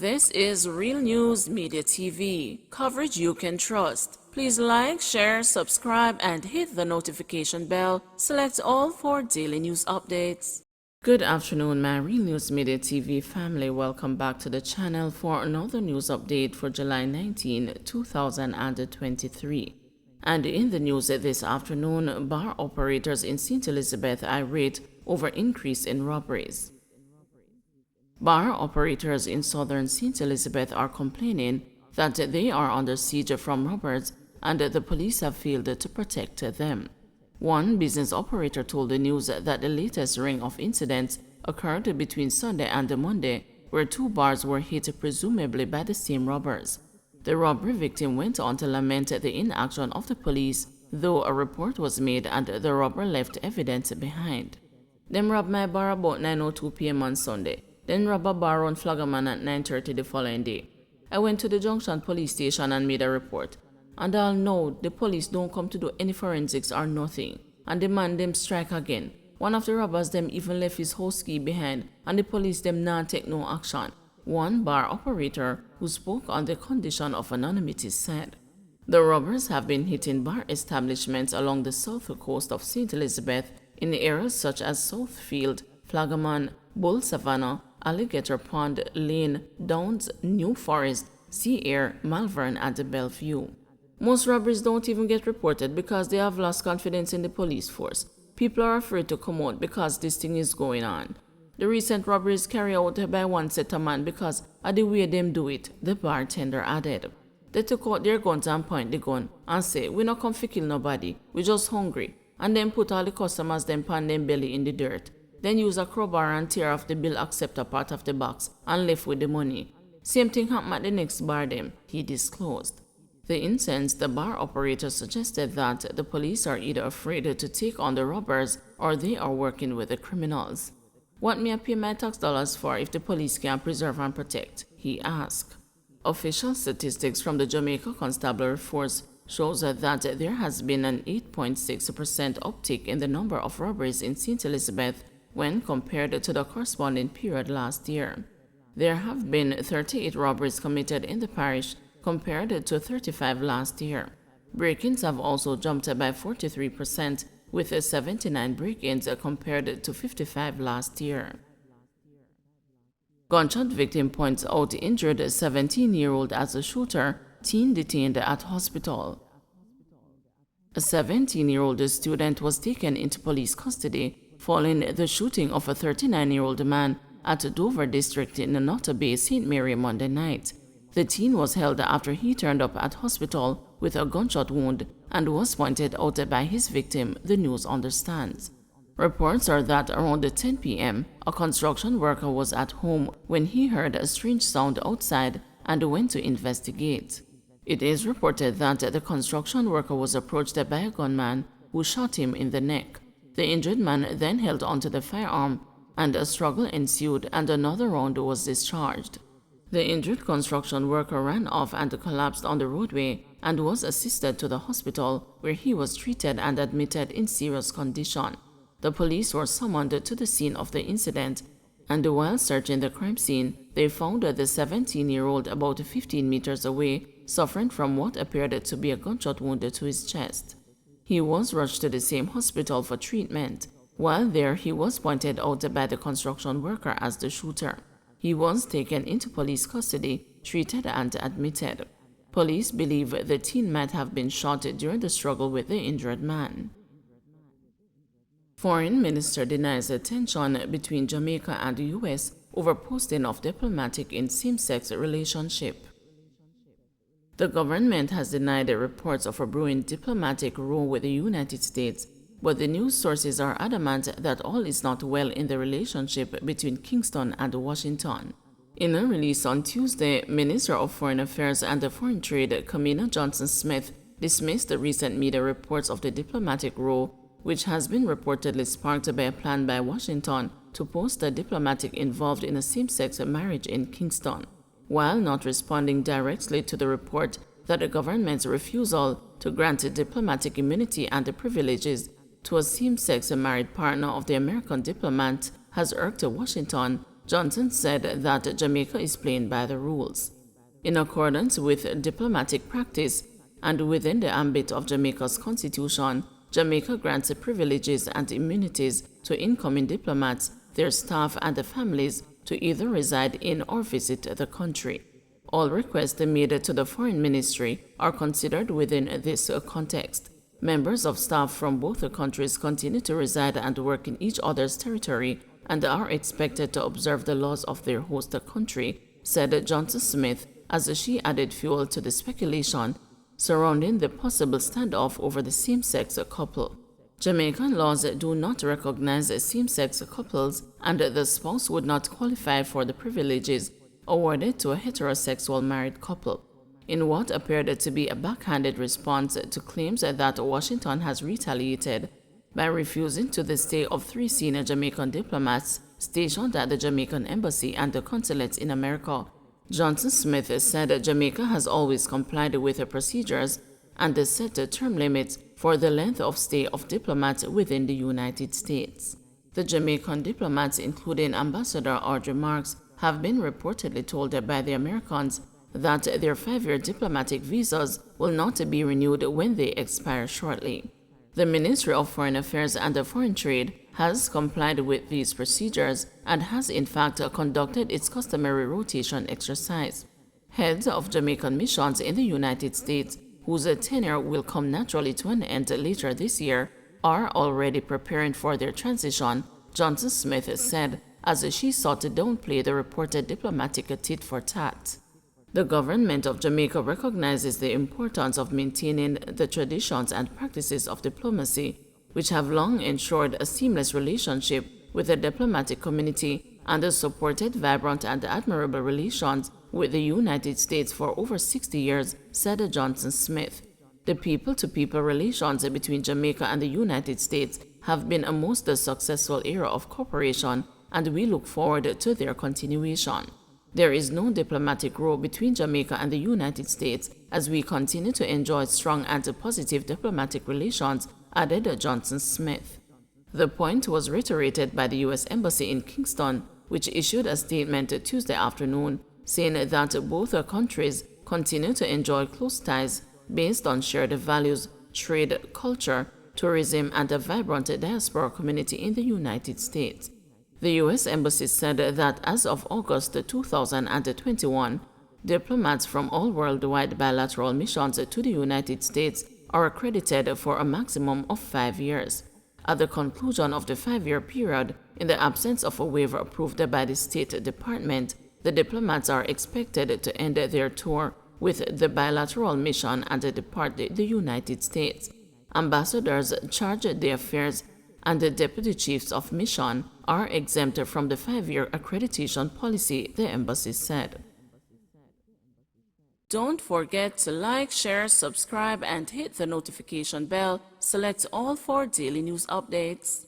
This is Real News Media TV, coverage you can trust. Please like, share, subscribe, and hit the notification bell. Select all for daily news updates. Good afternoon, my Real News Media TV family. Welcome back to the channel for another news update for July 19, 2023. And in the news this afternoon, bar operators in St. Elizabeth irate over increase in robberies. Bar operators in southern St. Elizabeth are complaining that they are under siege from robbers and the police have failed to protect them. One business operator told the news that the latest ring of incidents occurred between Sunday and Monday, where two bars were hit presumably by the same robbers. The robbery victim went on to lament the inaction of the police, though a report was made and the robber left evidence behind. "Them robbed my bar about 9:02 p.m. on Sunday. Then robbed a bar on Flaggerman at 9:30 the following day. I went to the Junction police station and made a report. And I'll know the police don't come to do any forensics or nothing. And the man them strike again. One of the robbers them even left his house key behind and the police them not take no action," one bar operator who spoke on the condition of anonymity said. The robbers have been hitting bar establishments along the south coast of St. Elizabeth in areas such as Southfield, Flaggerman, Bull Savannah, Alligator Pond, Lane, Downs, New Forest, Sea Air, Malvern, and Bellevue. Most robberies don't even get reported because they have lost confidence in the police force. People are afraid to come out because this thing is going on. The recent robberies carried out by one set of man because of the way them do it, the bartender added. They took out their guns and point the gun and say, "We not come to kill nobody, we just hungry," and then put all the customers them pan them belly in the dirt. Then use a crowbar and tear off the bill acceptor part of the box and left with the money. Same thing happened at the next bar them, he disclosed. The incensed bar operator suggested that the police are either afraid to take on the robbers or they are working with the criminals. "What me I pay my tax dollars for if the police can't preserve and protect?" he asked. Official statistics from the Jamaica Constabulary Force shows that there has been an 8.6% uptick in the number of robberies in St. Elizabeth when compared to the corresponding period last year. There have been 38 robberies committed in the parish compared to 35 last year. Break-ins have also jumped by 43%, with 79 break-ins compared to 55 last year. Gunshot victim points out injured 17-year-old as a shooter, teen detained at hospital. A 17-year-old student was taken into police custody following the shooting of a 39-year-old man at Dover District in Nutter Bay, St. Mary Monday night. The teen was held after he turned up at hospital with a gunshot wound and was pointed out by his victim, the news understands. Reports are that around 10 p.m., a construction worker was at home when he heard a strange sound outside and went to investigate. It is reported that the construction worker was approached by a gunman who shot him in the neck. The injured man then held onto the firearm, and a struggle ensued and another round was discharged. The injured construction worker ran off and collapsed on the roadway and was assisted to the hospital, where he was treated and admitted in serious condition. The police were summoned to the scene of the incident, and while searching the crime scene, they found the 17-year-old about 15 meters away, suffering from what appeared to be a gunshot wound to his chest. He was rushed to the same hospital for treatment. While there, he was pointed out by the construction worker as the shooter. He was taken into police custody, treated and admitted. Police believe the teen might have been shot during the struggle with the injured man. Foreign minister denies tension between Jamaica and the U.S. over posting of diplomatic in same-sex relationship. The government has denied the reports of a brewing diplomatic row with the United States, but the news sources are adamant that all is not well in the relationship between Kingston and Washington. In a release on Tuesday, Minister of Foreign Affairs and Foreign Trade Kamina Johnson-Smith dismissed the recent media reports of the diplomatic row, which has been reportedly sparked by a plan by Washington to post a diplomatic involved in a same-sex marriage in Kingston. While not responding directly to the report that the government's refusal to grant diplomatic immunity and the privileges to a same-sex married partner of the American diplomat has irked Washington, Johnson said that Jamaica is playing by the rules. In accordance with diplomatic practice and within the ambit of Jamaica's constitution, Jamaica grants privileges and immunities to incoming diplomats, their staff, and the families to either reside in or visit the country. All requests made to the Foreign Ministry are considered within this context. Members of staff from both countries continue to reside and work in each other's territory and are expected to observe the laws of their host country, said Johnson Smith, as she added fuel to the speculation surrounding the possible standoff over the same-sex couple. Jamaican laws do not recognize same-sex couples, and the spouse would not qualify for the privileges awarded to a heterosexual married couple. In what appeared to be a backhanded response to claims that Washington has retaliated by refusing to stay of 3 senior Jamaican diplomats stationed at the Jamaican Embassy and the consulates in America, Johnson Smith said Jamaica has always complied with the procedures and set term limits for the length of stay of diplomats within the United States. The Jamaican diplomats, including Ambassador Audrey Marks, have been reportedly told by the Americans that their 5-year diplomatic visas will not be renewed when they expire shortly. The Ministry of Foreign Affairs and Foreign Trade has complied with these procedures and has in fact conducted its customary rotation exercise. Heads of Jamaican missions in the United States, whose tenure will come naturally to an end later this year, are already preparing for their transition, Johnson Smith said, as she sought to downplay the reported diplomatic tit-for-tat. The government of Jamaica recognizes the importance of maintaining the traditions and practices of diplomacy, which have long ensured a seamless relationship with the diplomatic community and has supported vibrant and admirable relations with the United States for over 60 years, said Johnson Smith. The people-to-people relations between Jamaica and the United States have been a most successful era of cooperation, and we look forward to their continuation. There is no diplomatic row between Jamaica and the United States as we continue to enjoy strong and positive diplomatic relations, added Johnson Smith. The point was reiterated by the U.S. Embassy in Kingston, which issued a statement Tuesday afternoon saying that both countries continue to enjoy close ties based on shared values, trade, culture, tourism, and a vibrant diaspora community in the United States. The U.S. Embassy said that as of August 2021, diplomats from all worldwide bilateral missions to the United States are accredited for a maximum of 5 years. At the conclusion of the 5-year period, in the absence of a waiver approved by the State Department, the diplomats are expected to end their tour with the bilateral mission and depart the United States. Ambassadors charged the affairs and the deputy chiefs of mission are exempt from the 5-year accreditation policy, the embassy said. Don't forget to like, share, subscribe, and hit the notification bell. Select all for daily news updates.